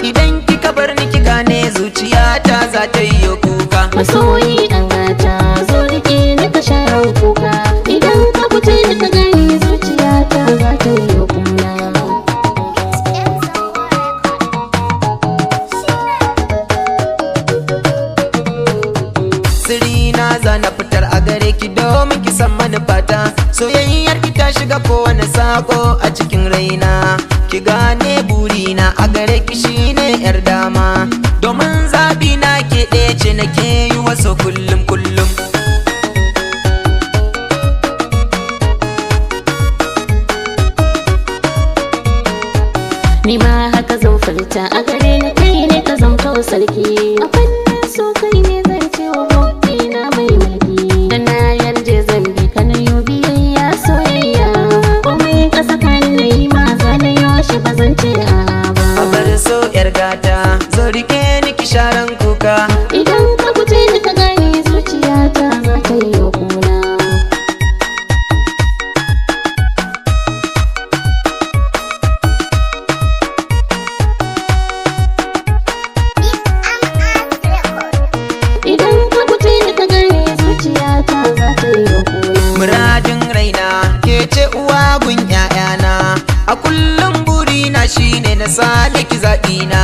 idan kika bar ni ki gane zuciyata za ta yi kuka. Masoyi dan gata zo rike ni ka share kuka, idan ka fice ni ka gane zuciyata za ta yi kuna. Sirina za na fitar a gare ki domin ki san manufata, soyayyar ki ta shiga kowane sako a cikin raina, ki gane burina a gare ki shine yar dama, domin zabi na ke ɗaya ce nake yi wasu kullum kullum. Ni ma haka zan furta a gare ni, kai ne ka zamto sarki, a fannin so kai ne zan ce wa gobe na mai mulki, da na yarje zan bi ka na yi biyayya soyayya, komai ka saka ni yi ma za na yoshi ba zan ce a ba. A bar so yar gata zo rike ni ki sharan kuka, idan ka guje ni ka gane zuciyata za ta yi kuna. Muradin raina ke ce uwa gun ƴaƴana, a kullum burina shine na sake ki zaɓina,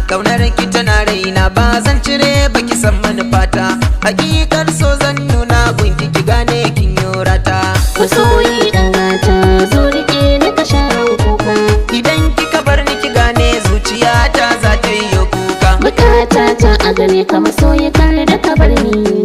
kaunar ki tana raina ba zan cire ba ki san manufata, hakikar so zan nuna gun ki gane kin yorata. Masoyi dan gata zo rike ni ka share kuka, idan kika bar ni ki gane zuciyata za ta yi kuka. bukata ta a gare ka masoyi kar da ka bar ni.